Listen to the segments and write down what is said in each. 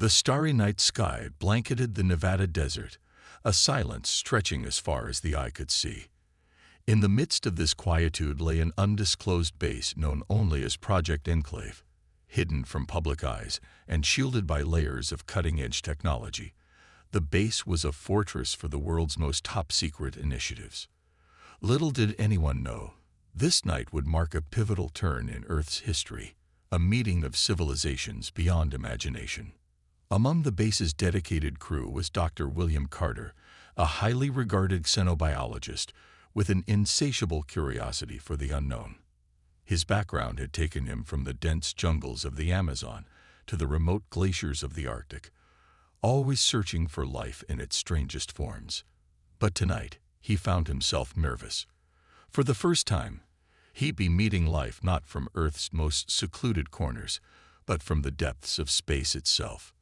The starry night sky blanketed the Nevada desert, a silence stretching as far as the eye could see. In the midst of this quietude lay an undisclosed base known only as Project Enclave, hidden from public eyes and shielded by layers of cutting-edge technology. The base was a fortress for the world's most top-secret initiatives. Little did anyone know, this night would mark a pivotal turn in Earth's history, a meeting of civilizations beyond imagination. Among the base's dedicated crew was Dr. William Carter, a highly regarded xenobiologist with an insatiable curiosity for the unknown. His background had taken him from the dense jungles of the Amazon to the remote glaciers of the Arctic, always searching for life in its strangest forms. But tonight, he found himself nervous. For the first time, he'd be meeting life not from Earth's most secluded corners, but from the depths of space itself.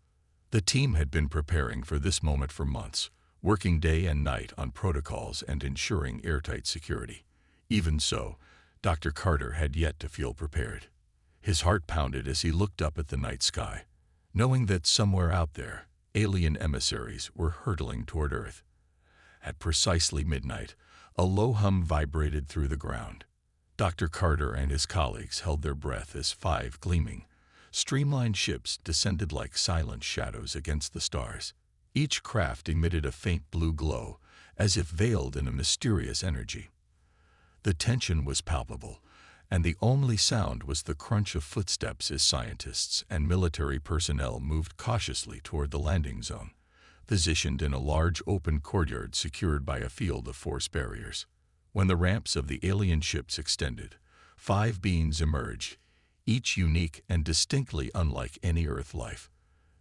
The team had been preparing for this moment for months, working day and night on protocols and ensuring airtight security. Even so, Dr. Carter had yet to feel prepared. His heart pounded as he looked up at the night sky, knowing that somewhere out there, alien emissaries were hurtling toward Earth. At precisely midnight, a low hum vibrated through the ground. Dr. Carter and his colleagues held their breath as 5 gleaming, streamlined ships descended like silent shadows against the stars. Each craft emitted a faint blue glow, as if veiled in a mysterious energy. The tension was palpable, and the only sound was the crunch of footsteps as scientists and military personnel moved cautiously toward the landing zone, positioned in a large open courtyard secured by a field of force barriers. When the ramps of the alien ships extended, 5 beings emerged, each unique and distinctly unlike any Earth life.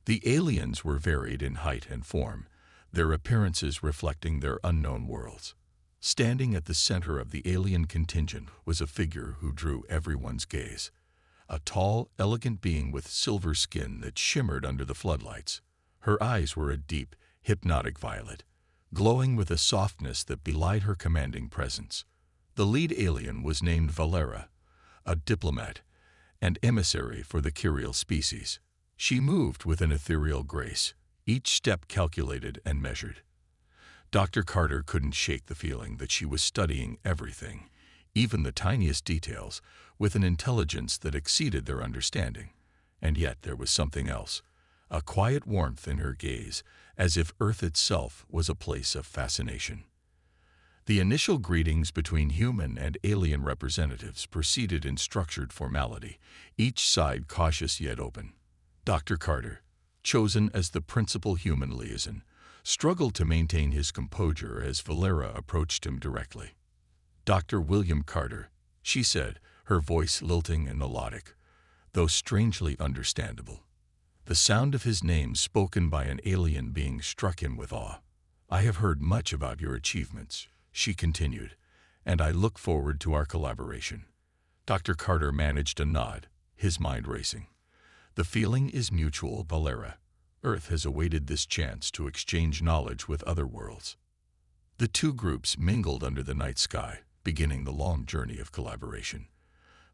The aliens were varied in height and form, their appearances reflecting their unknown worlds. Standing at the center of the alien contingent was a figure who drew everyone's gaze. A tall, elegant being with silver skin that shimmered under the floodlights. Her eyes were a deep, hypnotic violet, glowing with a softness that belied her commanding presence. The lead alien was named Valera, a diplomat and emissary for the Kyriel species. She moved with an ethereal grace, each step calculated and measured. Dr. Carter couldn't shake the feeling that she was studying everything, even the tiniest details, with an intelligence that exceeded their understanding. And yet there was something else, a quiet warmth in her gaze, as if Earth itself was a place of fascination. The initial greetings between human and alien representatives proceeded in structured formality, each side cautious yet open. Dr. Carter, chosen as the principal human liaison, struggled to maintain his composure as Valera approached him directly. "Dr. William Carter," she said, her voice lilting and melodic, though strangely understandable. The sound of his name spoken by an alien being struck him with awe. "I have heard much about your achievements," she continued, "and I look forward to our collaboration." Dr. Carter managed a nod, his mind racing. "The feeling is mutual, Valera. Earth has awaited this chance to exchange knowledge with other worlds." The two groups mingled under the night sky, beginning the long journey of collaboration.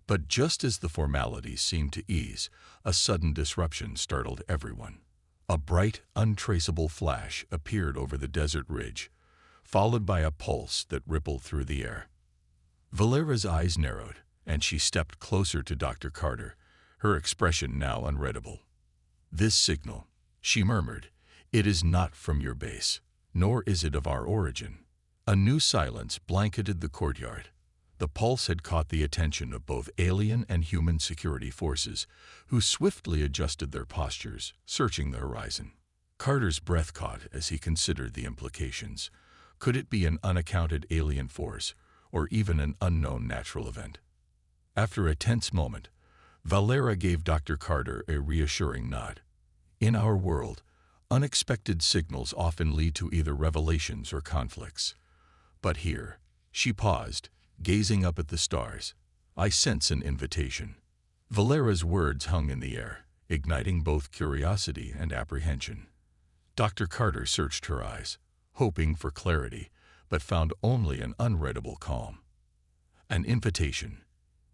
But just as the formalities seemed to ease, a sudden disruption startled everyone. A bright, untraceable flash appeared over the desert ridge, followed by a pulse that rippled through the air. Valera's eyes narrowed, and she stepped closer to Dr. Carter, her expression now unreadable. "This signal," she murmured, "it is not from your base, nor is it of our origin." A new silence blanketed the courtyard. The pulse had caught the attention of both alien and human security forces, who swiftly adjusted their postures, searching the horizon. Carter's breath caught as he considered the implications. Could it be an unaccounted alien force, or even an unknown natural event? After a tense moment, Valera gave Dr. Carter a reassuring nod. "In our world, unexpected signals often lead to either revelations or conflicts. But here," she paused, gazing up at the stars, "I sense an invitation." Valera's words hung in the air, igniting both curiosity and apprehension. Dr. Carter searched her eyes, hoping for clarity, but found only an unreadable calm. "An invitation,"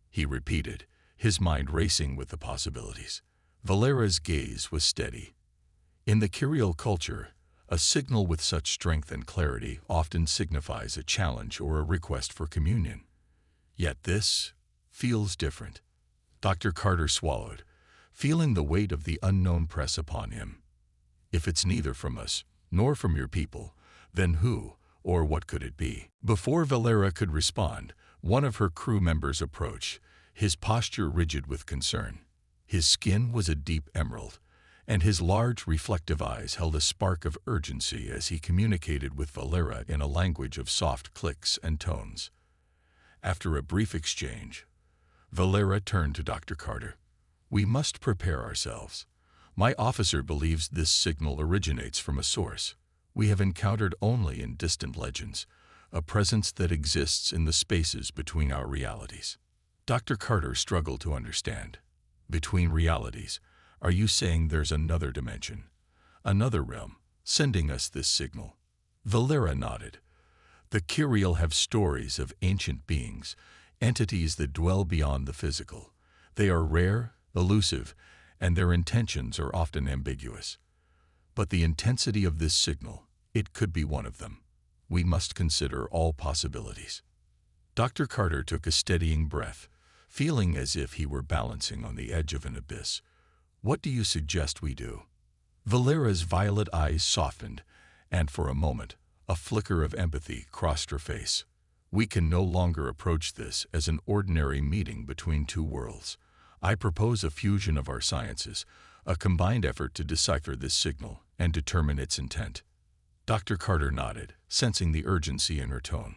he repeated, his mind racing with the possibilities. Valera's gaze was steady. In the Kyriel culture, a signal with such strength and clarity often signifies a challenge or a request for communion. Yet this feels different. Dr. Carter swallowed, feeling the weight of the unknown press upon him. If it's neither from us, nor from your people, then who or what could it be? Before Valera could respond, one of her crew members approached, his posture rigid with concern. His skin was a deep emerald, and his large reflective eyes held a spark of urgency as he communicated with Valera in a language of soft clicks and tones. After a brief exchange, Valera turned to Dr. Carter. "We must prepare ourselves. My officer believes this signal originates from a source we have encountered only in distant legends, a presence that exists in the spaces between our realities." Dr. Carter struggled to understand. Between realities, are you saying there's another dimension, another realm, sending us this signal? Valera nodded. The Kyriel have stories of ancient beings, entities that dwell beyond the physical. They are rare, elusive, and their intentions are often ambiguous. But the intensity of this signal, it could be one of them. We must consider all possibilities. Dr. Carter took a steadying breath, feeling as if he were balancing on the edge of an abyss. "What do you suggest we do?" Valera's violet eyes softened, and for a moment, a flicker of empathy crossed her face. "We can no longer approach this as an ordinary meeting between two worlds. I propose a fusion of our sciences, a combined effort to decipher this signal and determine its intent." Dr. Carter nodded, sensing the urgency in her tone.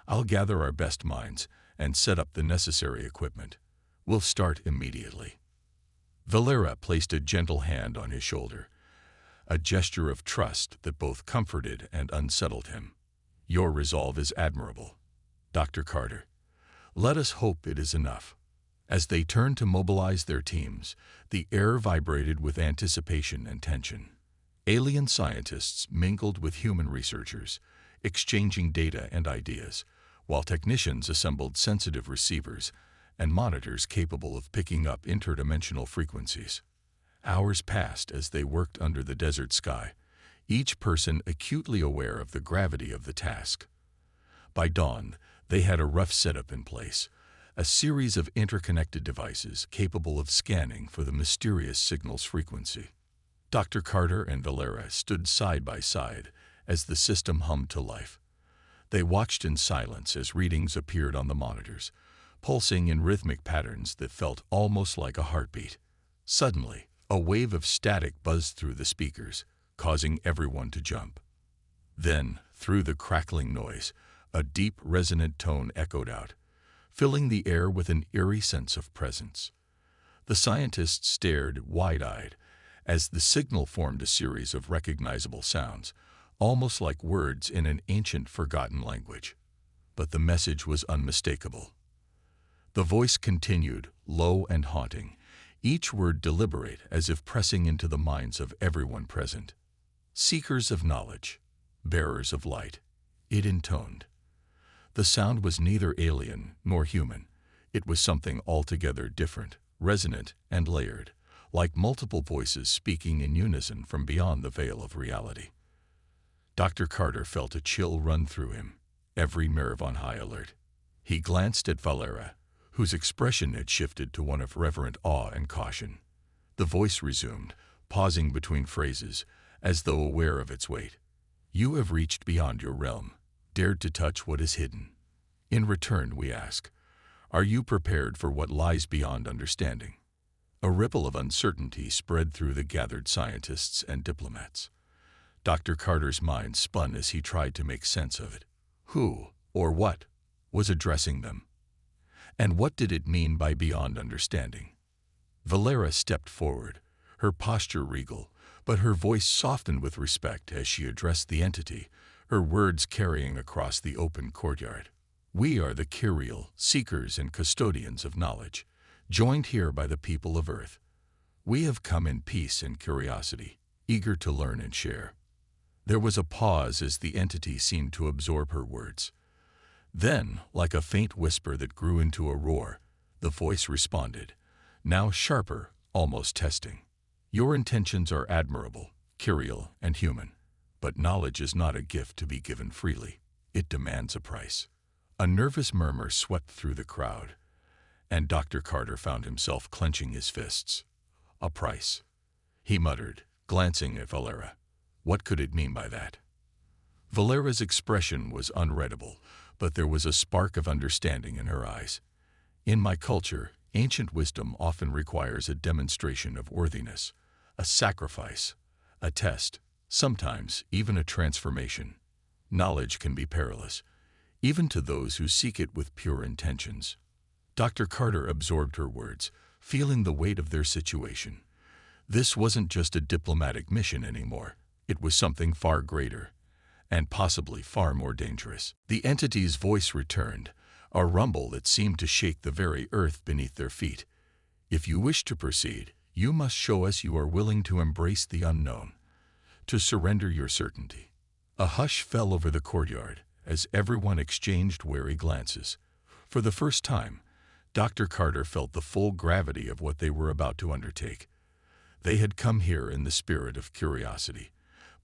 "I'll gather our best minds and set up the necessary equipment. We'll start immediately." Valera placed a gentle hand on his shoulder, a gesture of trust that both comforted and unsettled him. "Your resolve is admirable, Dr. Carter. Let us hope it is enough." As they turned to mobilize their teams, the air vibrated with anticipation and tension. Alien scientists mingled with human researchers, exchanging data and ideas, while technicians assembled sensitive receivers and monitors capable of picking up interdimensional frequencies. Hours passed as they worked under the desert sky, each person acutely aware of the gravity of the task. By dawn, they had a rough setup in place, a series of interconnected devices capable of scanning for the mysterious signal's frequency. Dr. Carter and Valera stood side by side as the system hummed to life. They watched in silence as readings appeared on the monitors, pulsing in rhythmic patterns that felt almost like a heartbeat. Suddenly, a wave of static buzzed through the speakers, causing everyone to jump. Then, through the crackling noise, a deep, resonant tone echoed out, filling the air with an eerie sense of presence. The scientists stared wide-eyed as the signal formed a series of recognizable sounds, almost like words in an ancient, forgotten language. But the message was unmistakable. The voice continued, low and haunting, each word deliberate as if pressing into the minds of everyone present. "Seekers of knowledge, bearers of light," it intoned. The sound was neither alien nor human. It was something altogether different, resonant and layered, like multiple voices speaking in unison from beyond the veil of reality. Dr. Carter felt a chill run through him, every nerve on high alert. He glanced at Valera, whose expression had shifted to one of reverent awe and caution. The voice resumed, pausing between phrases, as though aware of its weight. "You have reached beyond your realm, dared to touch what is hidden. In return, we ask, are you prepared for what lies beyond understanding?" A ripple of uncertainty spread through the gathered scientists and diplomats. Dr. Carter's mind spun as he tried to make sense of it. Who, or what, was addressing them? And what did it mean by beyond understanding? Valera stepped forward, her posture regal, but her voice softened with respect as she addressed the entity, her words carrying across the open courtyard. "We are the Kyriel, seekers and custodians of knowledge, joined here by the people of Earth. We have come in peace and curiosity, eager to learn and share." There was a pause as the entity seemed to absorb her words. Then, like a faint whisper that grew into a roar, the voice responded, now sharper, almost testing. "Your intentions are admirable, curial, and human. But knowledge is not a gift to be given freely. It demands a price. A nervous murmur swept through the crowd, and Dr. Carter found himself clenching his fists. A price, he muttered, glancing at Valera. What could it mean by that? Valera's expression was unreadable, but there was a spark of understanding in her eyes. In my culture, ancient wisdom often requires a demonstration of worthiness, a sacrifice, a test, sometimes even a transformation. Knowledge can be perilous, even to those who seek it with pure intentions. Dr. Carter absorbed her words, feeling the weight of their situation. This wasn't just a diplomatic mission anymore. It was something far greater, and possibly far more dangerous. The entity's voice returned, a rumble that seemed to shake the very earth beneath their feet. If you wish to proceed, you must show us you are willing to embrace the unknown, to surrender your certainty. A hush fell over the courtyard as everyone exchanged wary glances. For the first time, Dr. Carter felt the full gravity of what they were about to undertake. They had come here in the spirit of curiosity,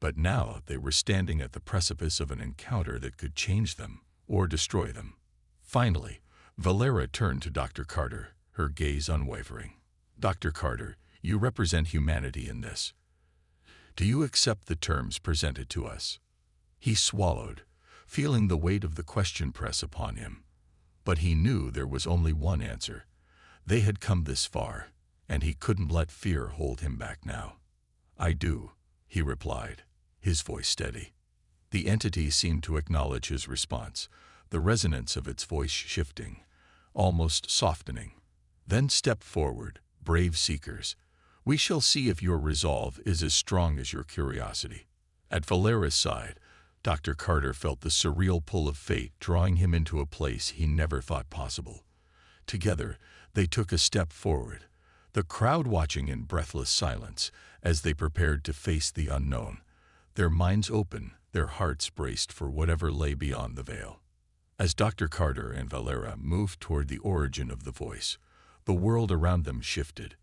but now they were standing at the precipice of an encounter that could change them or destroy them. Finally, Valera turned to Dr. Carter, her gaze unwavering. Dr. Carter, you represent humanity in this. Do you accept the terms presented to us? He swallowed, feeling the weight of the question press upon him. But he knew there was only one answer. They had come this far, and he couldn't let fear hold him back now. I do, he replied, his voice steady. The entity seemed to acknowledge his response, the resonance of its voice shifting, almost softening. Then step forward, brave seekers. We shall see if your resolve is as strong as your curiosity. At Valera's side, Dr. Carter felt the surreal pull of fate drawing him into a place he never thought possible. Together, they took a step forward, the crowd watching in breathless silence as they prepared to face the unknown, their minds open, their hearts braced for whatever lay beyond the veil. As Dr. Carter and Valera moved toward the origin of the voice, the world around them shifted.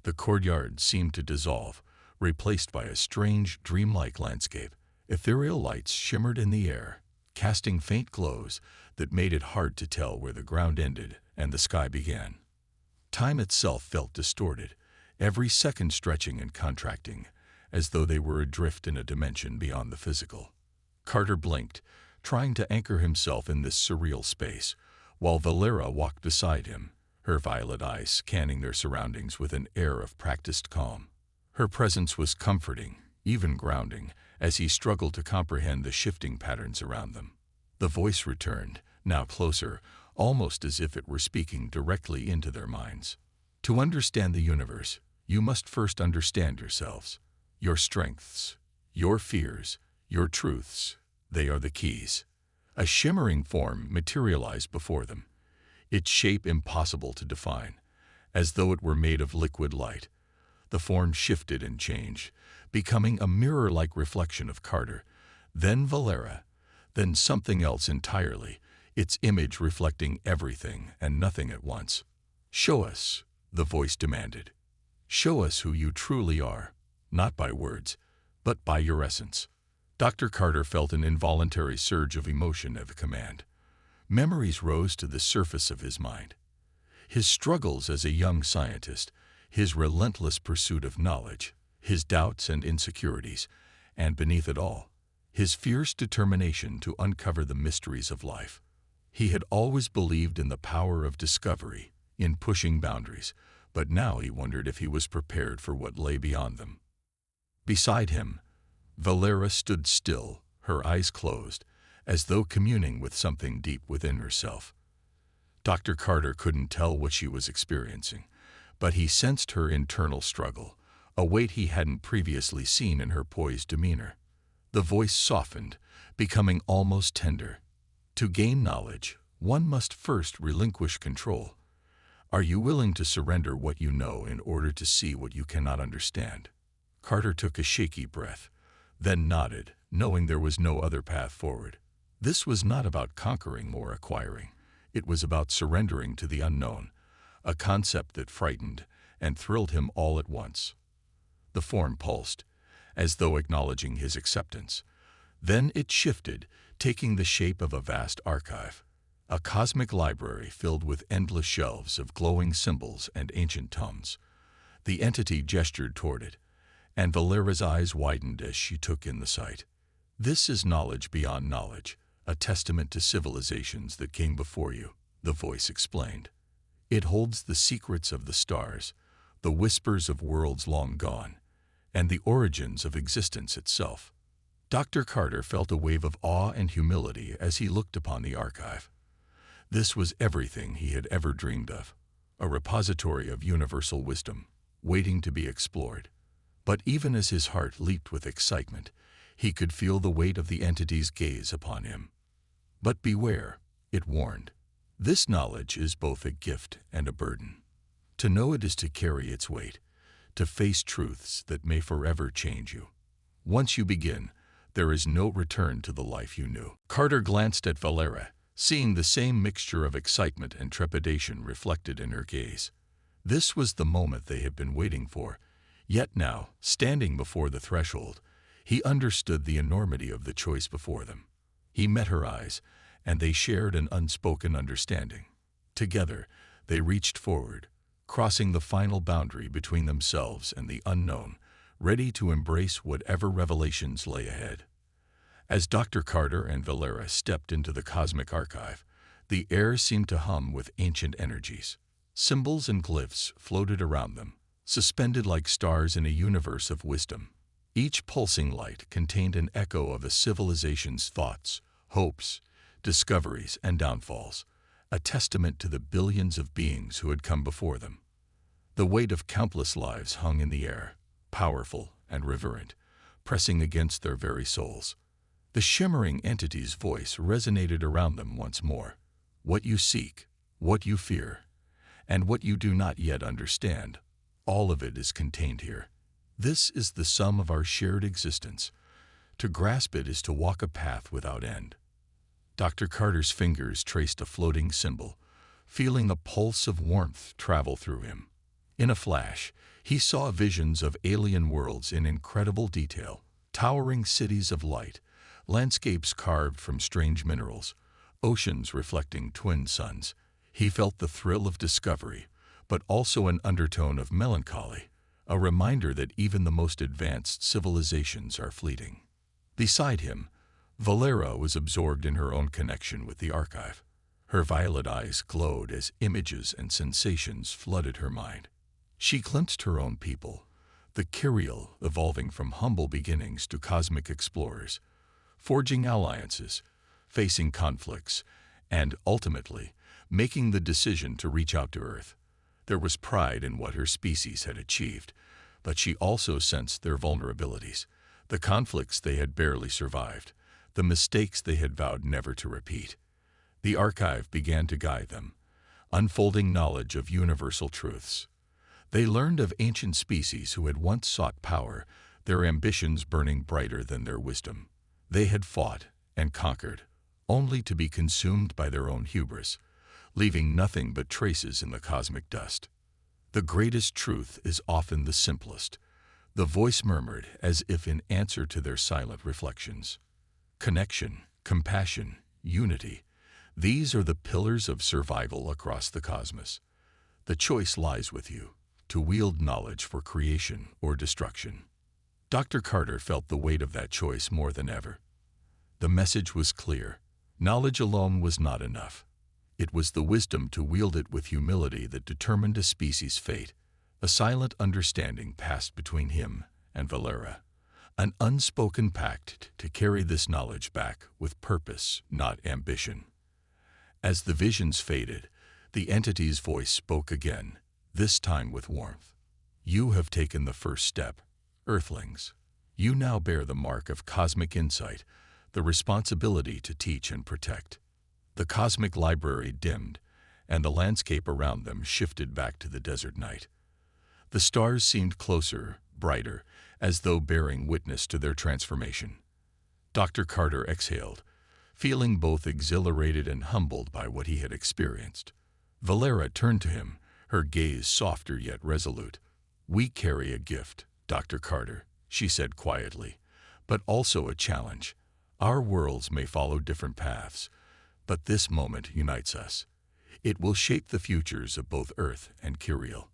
The courtyard seemed to dissolve, replaced by a strange, dreamlike landscape. Ethereal lights shimmered in the air, casting faint glows that made it hard to tell where the ground ended and the sky began. Time itself felt distorted, every second stretching and contracting, as though they were adrift in a dimension beyond the physical. Carter blinked, trying to anchor himself in this surreal space, while Valera walked beside him, her violet eyes scanning their surroundings with an air of practiced calm. Her presence was comforting, even grounding, as he struggled to comprehend the shifting patterns around them. The voice returned, now closer, almost as if it were speaking directly into their minds. To understand the universe, you must first understand yourselves, your strengths, your fears, your truths. They are the keys. A shimmering form materialized before them, its shape impossible to define, as though it were made of liquid light. The form shifted and changed, becoming a mirror-like reflection of Carter, then Valera, then something else entirely, its image reflecting everything and nothing at once. Show us, the voice demanded. Show us who you truly are, not by words, but by your essence. Dr. Carter felt an involuntary surge of emotion at the command. Memories rose to the surface of his mind. His struggles as a young scientist, his relentless pursuit of knowledge, his doubts and insecurities, and beneath it all, his fierce determination to uncover the mysteries of life. He had always believed in the power of discovery, in pushing boundaries, but now he wondered if he was prepared for what lay beyond them. Beside him, Valera stood still, her eyes closed, as though communing with something deep within herself. Dr. Carter couldn't tell what she was experiencing, but he sensed her internal struggle, a weight he hadn't previously seen in her poised demeanor. The voice softened, becoming almost tender. To gain knowledge, one must first relinquish control. Are you willing to surrender what you know in order to see what you cannot understand? Carter took a shaky breath, then nodded, knowing there was no other path forward. This was not about conquering or acquiring. It was about surrendering to the unknown, a concept that frightened and thrilled him all at once. The form pulsed, as though acknowledging his acceptance. Then it shifted, taking the shape of a vast archive, a cosmic library filled with endless shelves of glowing symbols and ancient tomes. The entity gestured toward it, and Valera's eyes widened as she took in the sight. "This is knowledge beyond knowledge, a testament to civilizations that came before you," the voice explained. "It holds the secrets of the stars, the whispers of worlds long gone, and the origins of existence itself." Dr. Carter felt a wave of awe and humility as he looked upon the archive. This was everything he had ever dreamed of, a repository of universal wisdom, waiting to be explored. But even as his heart leaped with excitement, he could feel the weight of the entity's gaze upon him. "But beware," it warned. "This knowledge is both a gift and a burden. To know it is to carry its weight, to face truths that may forever change you. Once you begin, there is no return to the life you knew." Carter glanced at Valera, seeing the same mixture of excitement and trepidation reflected in her gaze. This was the moment they had been waiting for, yet now, standing before the threshold, he understood the enormity of the choice before them. He met her eyes, and they shared an unspoken understanding. Together, they reached forward, crossing the final boundary between themselves and the unknown, ready to embrace whatever revelations lay ahead. As Dr. Carter and Valera stepped into the cosmic archive, the air seemed to hum with ancient energies. Symbols and glyphs floated around them, suspended like stars in a universe of wisdom. Each pulsing light contained an echo of a civilization's thoughts, hopes, discoveries, and downfalls, a testament to the billions of beings who had come before them. The weight of countless lives hung in the air, powerful and reverent, pressing against their very souls. The shimmering entity's voice resonated around them once more. "What you seek, what you fear, and what you do not yet understand, all of it is contained here. This is the sum of our shared existence. To grasp it is to walk a path without end." Dr. Carter's fingers traced a floating symbol, feeling a pulse of warmth travel through him. In a flash, he saw visions of alien worlds in incredible detail, towering cities of light, landscapes carved from strange minerals, oceans reflecting twin suns. He felt the thrill of discovery, but also an undertone of melancholy, a reminder that even the most advanced civilizations are fleeting. Beside him, Valera was absorbed in her own connection with the archive. Her violet eyes glowed as images and sensations flooded her mind. She glimpsed her own people, the Kyriel evolving from humble beginnings to cosmic explorers, forging alliances, facing conflicts, and ultimately making the decision to reach out to Earth. There was pride in what her species had achieved, but she also sensed their vulnerabilities, the conflicts they had barely survived, the mistakes they had vowed never to repeat. The archive began to guide them, unfolding knowledge of universal truths. They learned of ancient species who had once sought power, their ambitions burning brighter than their wisdom. They had fought and conquered, only to be consumed by their own hubris, leaving nothing but traces in the cosmic dust. "The greatest truth is often the simplest," the voice murmured as if in answer to their silent reflections. "Connection, compassion, unity, these are the pillars of survival across the cosmos. The choice lies with you, to wield knowledge for creation or destruction." Dr. Carter felt the weight of that choice more than ever. The message was clear. Knowledge alone was not enough. It was the wisdom to wield it with humility that determined a species' fate. A silent understanding passed between him and Valera, an unspoken pact to carry this knowledge back with purpose, not ambition. As the visions faded, the entity's voice spoke again, this time with warmth. "You have taken the first step, Earthlings. You now bear the mark of cosmic insight, the responsibility to teach and protect." The cosmic library dimmed, and the landscape around them shifted back to the desert night. The stars seemed closer, brighter, as though bearing witness to their transformation. Dr. Carter exhaled, feeling both exhilarated and humbled by what he had experienced. Valera turned to him, her gaze softer yet resolute. "We carry a gift, Dr. Carter," she said quietly, "but also a challenge. Our worlds may follow different paths, but this moment unites us. It will shape the futures of both Earth and Kiriel."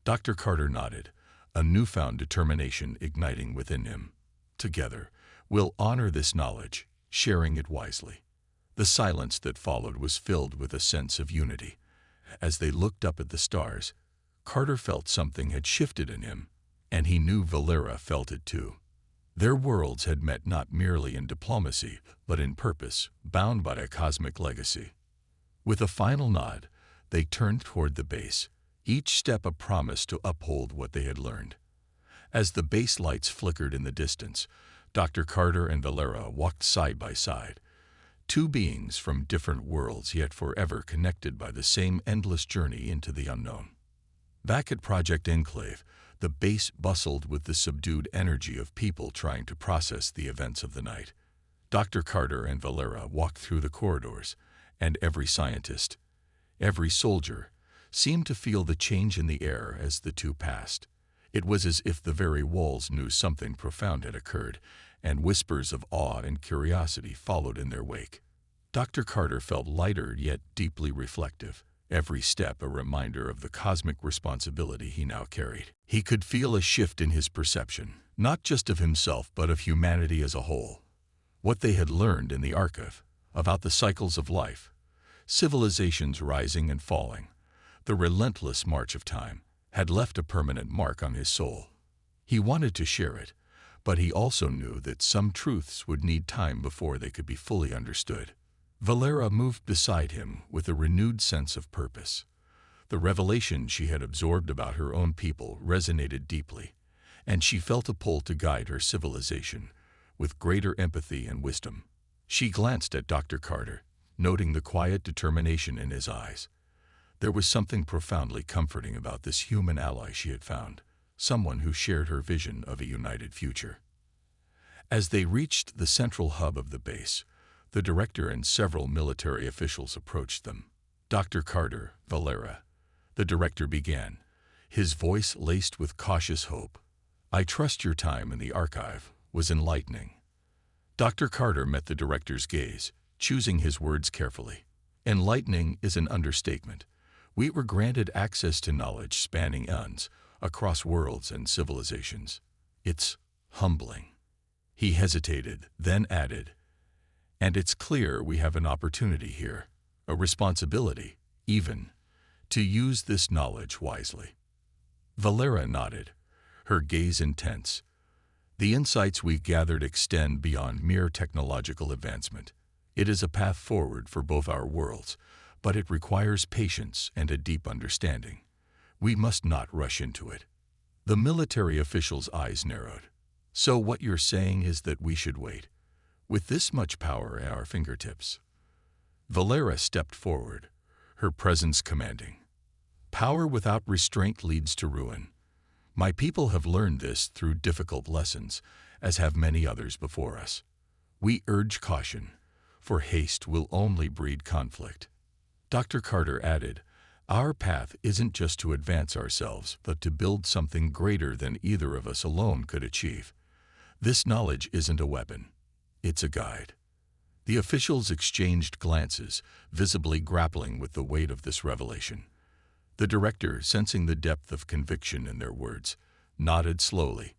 Dr. Carter nodded, a newfound determination igniting within him. "Together, we'll honor this knowledge, sharing it wisely." The silence that followed was filled with a sense of unity. As they looked up at the stars, Carter felt something had shifted in him, and he knew Valera felt it too. Their worlds had met not merely in diplomacy, but in purpose, bound by a cosmic legacy. With a final nod, they turned toward the base, each step a promise to uphold what they had learned. As the base lights flickered in the distance, Dr. Carter and Valera walked side by side, two beings from different worlds yet forever connected by the same endless journey into the unknown. Back at Project Enclave, the base bustled with the subdued energy of people trying to process the events of the night. Dr. Carter and Valera walked through the corridors, and every scientist, every soldier, seemed to feel the change in the air as the two passed. It was as if the very walls knew something profound had occurred, and whispers of awe and curiosity followed in their wake. Dr. Carter felt lighter yet deeply reflective, every step a reminder of the cosmic responsibility he now carried. He could feel a shift in his perception, not just of himself but of humanity as a whole. What they had learned in the archive, about the cycles of life, civilizations rising and falling, the relentless march of time, had left a permanent mark on his soul. He wanted to share it, but he also knew that some truths would need time before they could be fully understood. Valera moved beside him with a renewed sense of purpose. The revelation she had absorbed about her own people resonated deeply, and she felt a pull to guide her civilization with greater empathy and wisdom. She glanced at Dr. Carter, noting the quiet determination in his eyes. There was something profoundly comforting about this human ally she had found, someone who shared her vision of a united future. As they reached the central hub of the base, the director and several military officials approached them. "Dr. Carter, Valera," the director began, his voice laced with cautious hope. "I trust your time in the archive was enlightening." Dr. Carter met the director's gaze, choosing his words carefully. "Enlightening is an understatement. We were granted access to knowledge spanning eons, across worlds and civilizations. It's humbling." He hesitated, then added, "And it's clear we have an opportunity here, a responsibility, even, to use this knowledge wisely." Valera nodded, her gaze intense. "The insights we've gathered extend beyond mere technological advancement. It is a path forward for both our worlds, but it requires patience and a deep understanding. We must not rush into it." The military official's eyes narrowed. "So what you're saying is that we should wait, with this much power at our fingertips?" Valera stepped forward, her presence commanding. "Power without restraint leads to ruin. My people have learned this through difficult lessons, as have many others before us. We urge caution, for haste will only breed conflict." Dr. Carter added, "Our path isn't just to advance ourselves, but to build something greater than either of us alone could achieve. This knowledge isn't a weapon. It's a guide." The officials exchanged glances, visibly grappling with the weight of this revelation. The director, sensing the depth of conviction in their words, nodded slowly.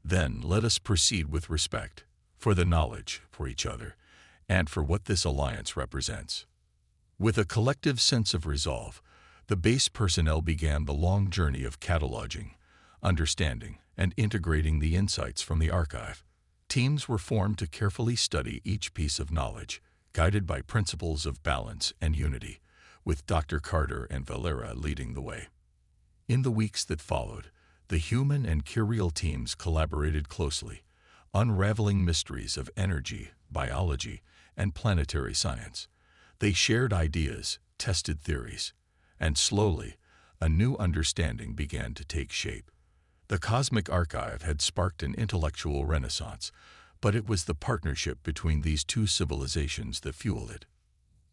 "Then let us proceed with respect, for the knowledge, for each other, and for what this alliance represents." With a collective sense of resolve, the base personnel began the long journey of cataloging, understanding, and integrating the insights from the archive. Teams were formed to carefully study each piece of knowledge, guided by principles of balance and unity, with Dr. Carter and Valera leading the way. In the weeks that followed, the human and Kiriel teams collaborated closely, unraveling mysteries of energy, biology, and planetary science. They shared ideas, tested theories, and slowly, a new understanding began to take shape. The Cosmic Archive had sparked an intellectual renaissance, but it was the partnership between these two civilizations that fueled it.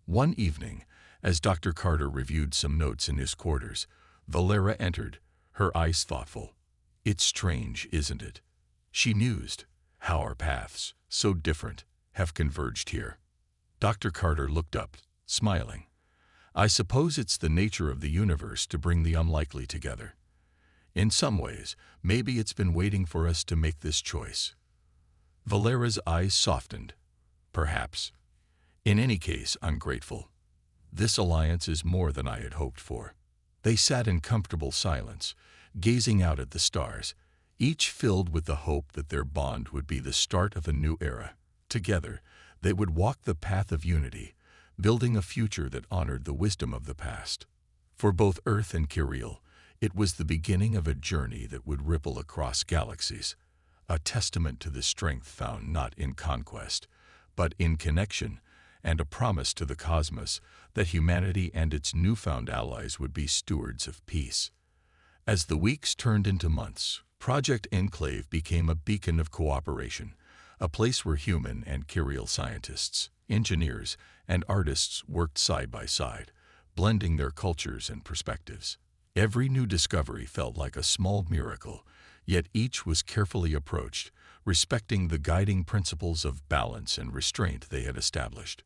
One evening, as Dr. Carter reviewed some notes in his quarters, Valera entered, her eyes thoughtful. "It's strange, isn't it?" She mused, how our paths, so different, have converged here. Dr. Carter looked up, smiling. I suppose it's the nature of the universe to bring the unlikely together. In some ways, maybe it's been waiting for us to make this choice. Valera's eyes softened. Perhaps. In any case, I'm grateful. This alliance is more than I had hoped for. They sat in comfortable silence, gazing out at the stars, each filled with the hope that their bond would be the start of a new era. Together, they would walk the path of unity, building a future that honored the wisdom of the past. For both Earth and Kiriel, it was the beginning of a journey that would ripple across galaxies, a testament to the strength found not in conquest, but in connection, and a promise to the cosmos that humanity and its newfound allies would be stewards of peace. As the weeks turned into months, Project Enclave became a beacon of cooperation, a place where human and Kiriel scientists, engineers, and artists worked side by side, blending their cultures and perspectives. Every new discovery felt like a small miracle, yet each was carefully approached, respecting the guiding principles of balance and restraint they had established.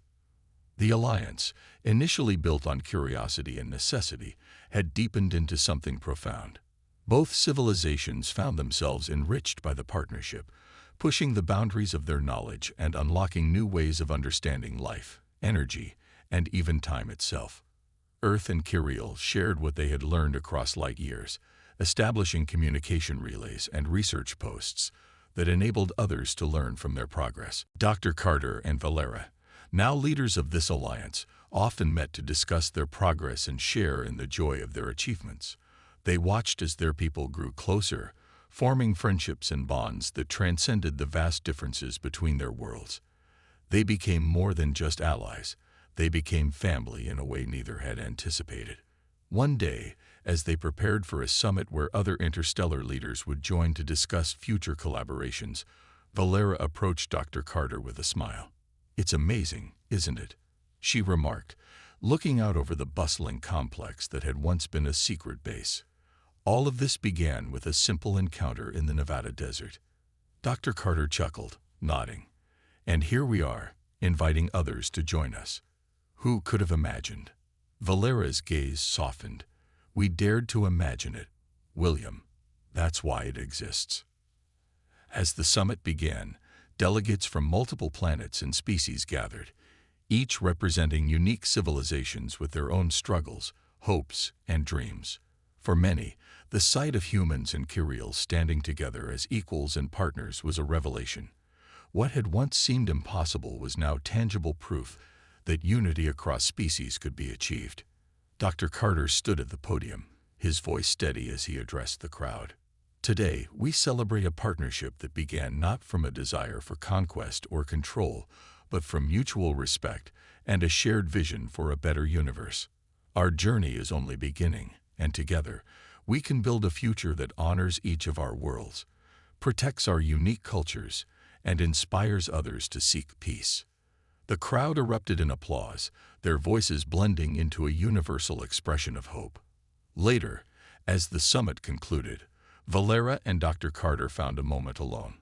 The alliance, initially built on curiosity and necessity, had deepened into something profound. Both civilizations found themselves enriched by the partnership, pushing the boundaries of their knowledge and unlocking new ways of understanding life, energy, and even time itself. Earth and Kiriel shared what they had learned across light years, establishing communication relays and research posts that enabled others to learn from their progress. Dr. Carter and Valera, now leaders of this alliance, often met to discuss their progress and share in the joy of their achievements. They watched as their people grew closer, forming friendships and bonds that transcended the vast differences between their worlds. They became more than just allies. They became family in a way neither had anticipated. One day, as they prepared for a summit where other interstellar leaders would join to discuss future collaborations, Valera approached Dr. Carter with a smile. "It's amazing, isn't it?" she remarked, looking out over the bustling complex that had once been a secret base. All of this began with a simple encounter in the Nevada desert. Dr. Carter chuckled, nodding. And here we are, inviting others to join us. Who could have imagined? Valera's gaze softened. We dared to imagine it, William. That's why it exists. As the summit began, delegates from multiple planets and species gathered, each representing unique civilizations with their own struggles, hopes, and dreams. For many, the sight of humans and Kiriel standing together as equals and partners was a revelation. What had once seemed impossible was now tangible proof that unity across species could be achieved. Dr. Carter stood at the podium, his voice steady as he addressed the crowd. Today, we celebrate a partnership that began not from a desire for conquest or control, but from mutual respect and a shared vision for a better universe. Our journey is only beginning, and together, we can build a future that honors each of our worlds, protects our unique cultures, and inspires others to seek peace. The crowd erupted in applause, their voices blending into a universal expression of hope. Later, as the summit concluded, Valera and Dr. Carter found a moment alone.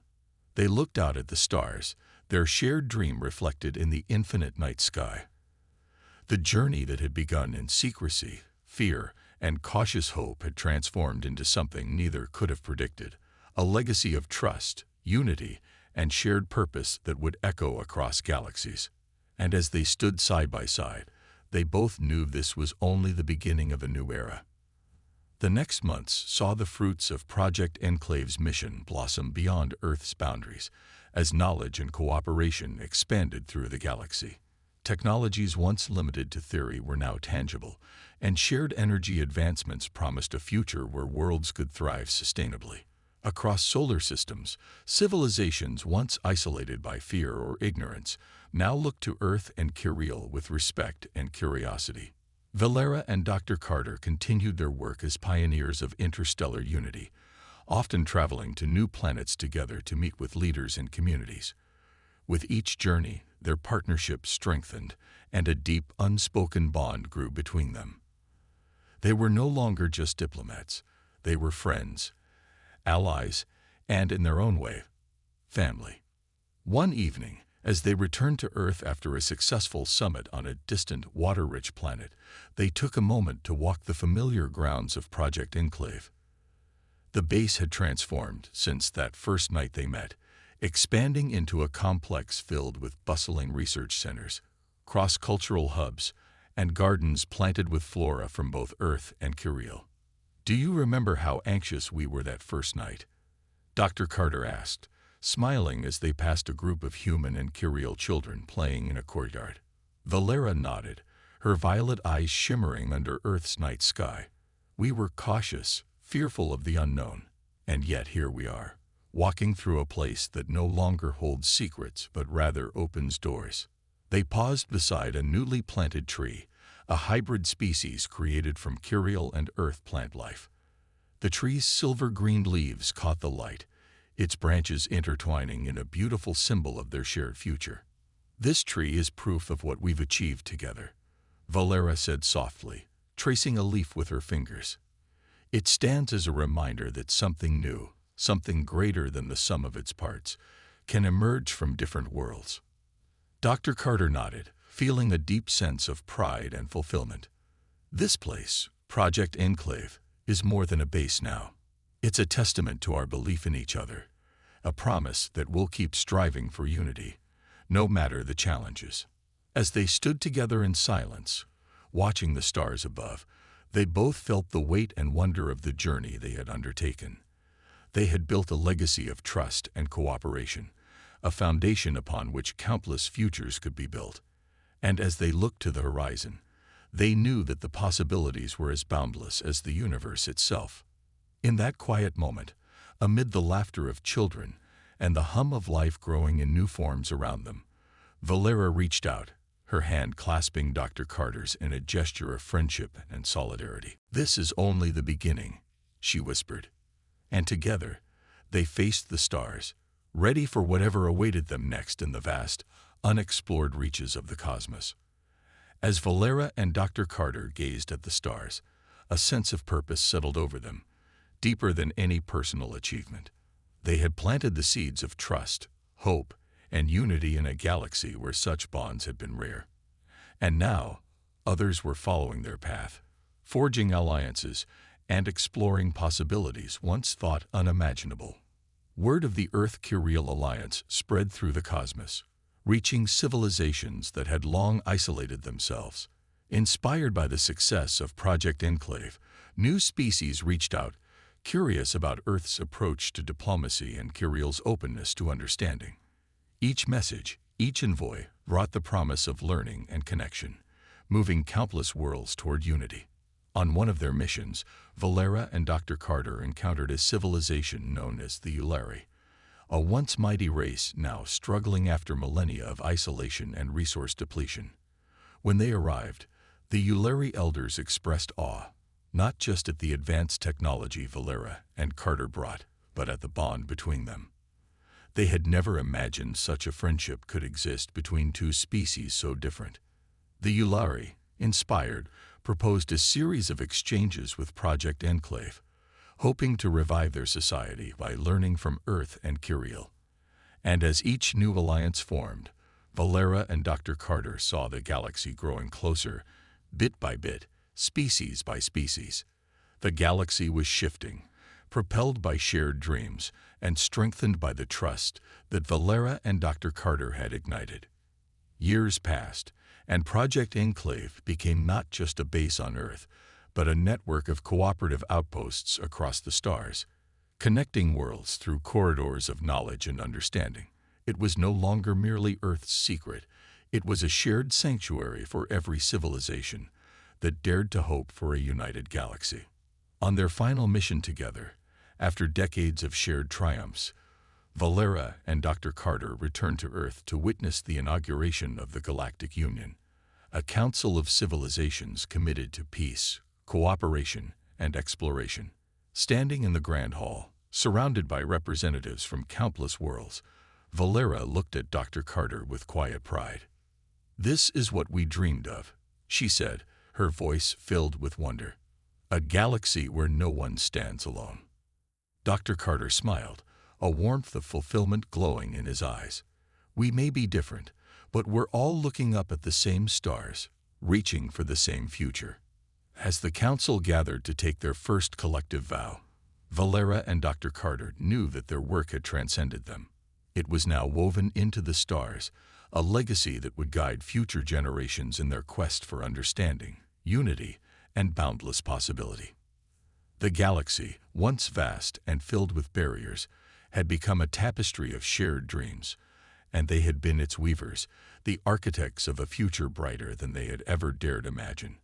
They looked out at the stars, their shared dream reflected in the infinite night sky. The journey that had begun in secrecy, fear, and cautious hope had transformed into something neither could have predicted, a legacy of trust, unity, and shared purpose that would echo across galaxies. And as they stood side by side, they both knew this was only the beginning of a new era. The next months saw the fruits of Project Enclave's mission blossom beyond Earth's boundaries, as knowledge and cooperation expanded through the galaxy. Technologies once limited to theory were now tangible, and shared energy advancements promised a future where worlds could thrive sustainably. Across solar systems, civilizations once isolated by fear or ignorance now looked to Earth and Kiriel with respect and curiosity. Valera and Dr. Carter continued their work as pioneers of interstellar unity, often traveling to new planets together to meet with leaders and communities. With each journey, their partnership strengthened, and a deep, unspoken bond grew between them. They were no longer just diplomats. They were friends, allies, and, in their own way, family. One evening, as they returned to Earth after a successful summit on a distant, water-rich planet, they took a moment to walk the familiar grounds of Project Enclave. The base had transformed since that first night they met, expanding into a complex filled with bustling research centers, cross-cultural hubs, and gardens planted with flora from both Earth and Curiel. "Do you remember how anxious we were that first night?" Dr. Carter asked, smiling as they passed a group of human and Curiel children playing in a courtyard. Valera nodded, her violet eyes shimmering under Earth's night sky. "We were cautious, fearful of the unknown, and yet here we are, walking through a place that no longer holds secrets but rather opens doors." They paused beside a newly planted tree, a hybrid species created from Curiel and Earth plant life. The tree's silver-green leaves caught the light, its branches intertwining in a beautiful symbol of their shared future. "This tree is proof of what we've achieved together," Valera said softly, tracing a leaf with her fingers. "It stands as a reminder that something new, something greater than the sum of its parts, can emerge from different worlds." Dr. Carter nodded, feeling a deep sense of pride and fulfillment. "This place, Project Enclave, is more than a base now. It's a testament to our belief in each other, a promise that we'll keep striving for unity, no matter the challenges." As they stood together in silence, watching the stars above, they both felt the weight and wonder of the journey they had undertaken. They had built a legacy of trust and cooperation, a foundation upon which countless futures could be built. And as they looked to the horizon, they knew that the possibilities were as boundless as the universe itself. In that quiet moment, amid the laughter of children and the hum of life growing in new forms around them, Valera reached out, her hand clasping Dr. Carter's in a gesture of friendship and solidarity. "This is only the beginning," she whispered. And together, they faced the stars, ready for whatever awaited them next in the vast, unexplored reaches of the cosmos. As Valera and Dr. Carter gazed at the stars, a sense of purpose settled over them, deeper than any personal achievement. They had planted the seeds of trust, hope, and unity in a galaxy where such bonds had been rare. And now, others were following their path, forging alliances and exploring possibilities once thought unimaginable. Word of the Earth-Curiel alliance spread through the cosmos, reaching civilizations that had long isolated themselves. Inspired by the success of Project Enclave, new species reached out, curious about Earth's approach to diplomacy and Curiel's openness to understanding. Each message, each envoy, brought the promise of learning and connection, moving countless worlds toward unity. On one of their missions, Valera and Dr. Carter encountered a civilization known as the Yulari, a once mighty race now struggling after millennia of isolation and resource depletion. When they arrived, the Yulari elders expressed awe, not just at the advanced technology Valera and Carter brought, but at the bond between them. They had never imagined such a friendship could exist between two species so different. The Yulari, inspired, proposed a series of exchanges with Project Enclave, hoping to revive their society by learning from Earth and Curiel. And as each new alliance formed, Valera and Dr. Carter saw the galaxy growing closer, bit by bit, species by species. The galaxy was shifting, propelled by shared dreams and strengthened by the trust that Valera and Dr. Carter had ignited. Years passed, and Project Enclave became not just a base on Earth, but a network of cooperative outposts across the stars, connecting worlds through corridors of knowledge and understanding. It was no longer merely Earth's secret. It was a shared sanctuary for every civilization that dared to hope for a united galaxy. On their final mission together, after decades of shared triumphs, Valera and Dr. Carter returned to Earth to witness the inauguration of the Galactic Union, a council of civilizations committed to peace, cooperation, and exploration. Standing in the Grand Hall, surrounded by representatives from countless worlds, Valera looked at Dr. Carter with quiet pride. "This is what we dreamed of," she said, her voice filled with wonder. "A galaxy where no one stands alone." Dr. Carter smiled, a warmth of fulfillment glowing in his eyes. We may be different, but we're all looking up at the same stars, reaching for the same future. As the council gathered to take their first collective vow, Valera and Dr. Carter knew that their work had transcended them. It was now woven into the stars, a legacy that would guide future generations in their quest for understanding, unity, and boundless possibility. The galaxy, once vast and filled with barriers, had become a tapestry of shared dreams, and they had been its weavers, the architects of a future brighter than they had ever dared imagine.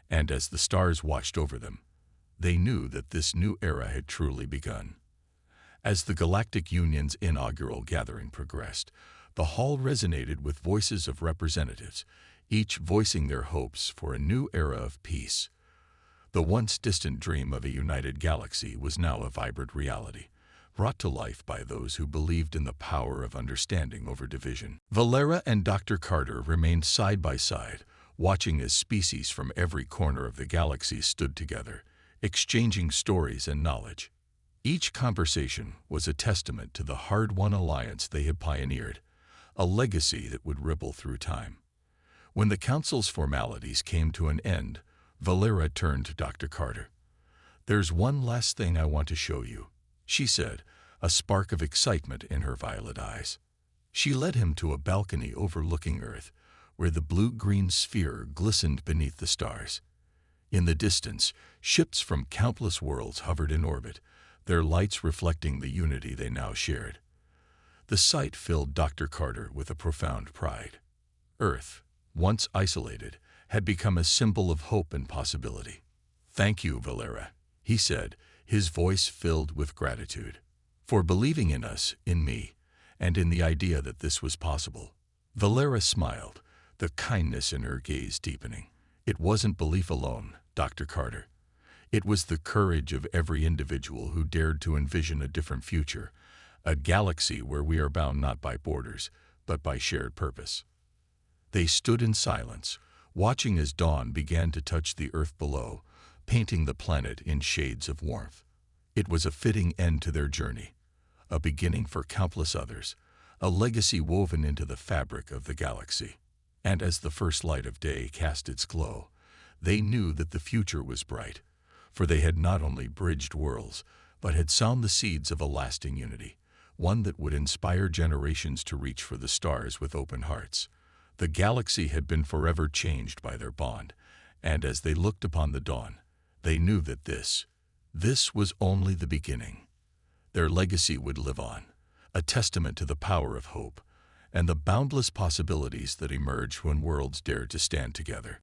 And as the stars watched over them, they knew that this new era had truly begun. As the Galactic Union's inaugural gathering progressed, the hall resonated with voices of representatives, each voicing their hopes for a new era of peace. The once distant dream of a united galaxy was now a vibrant reality, brought to life by those who believed in the power of understanding over division. Valera and Dr. Carter remained side by side, watching as species from every corner of the galaxy stood together, exchanging stories and knowledge. Each conversation was a testament to the hard-won alliance they had pioneered, a legacy that would ripple through time. When the council's formalities came to an end, Valera turned to Dr. Carter. "There's one last thing I want to show you," she said, a spark of excitement in her violet eyes. She led him to a balcony overlooking Earth, where the blue-green sphere glistened beneath the stars. In the distance, ships from countless worlds hovered in orbit, their lights reflecting the unity they now shared. The sight filled Dr. Carter with a profound pride. Earth, once isolated, had become a symbol of hope and possibility. "Thank you, Valera," he said, his voice filled with gratitude, "for believing in us, in me, and in the idea that this was possible." Valera smiled, the kindness in her gaze deepening. "It wasn't belief alone, Dr. Carter. It was the courage of every individual who dared to envision a different future, a galaxy where we are bound not by borders, but by shared purpose." They stood in silence, watching as dawn began to touch the Earth below, painting the planet in shades of warmth. It was a fitting end to their journey, a beginning for countless others, a legacy woven into the fabric of the galaxy. And as the first light of day cast its glow, they knew that the future was bright, for they had not only bridged worlds, but had sown the seeds of a lasting unity, one that would inspire generations to reach for the stars with open hearts. The galaxy had been forever changed by their bond, and as they looked upon the dawn, they knew that this was only the beginning. Their legacy would live on, a testament to the power of hope and the boundless possibilities that emerge when worlds dare to stand together.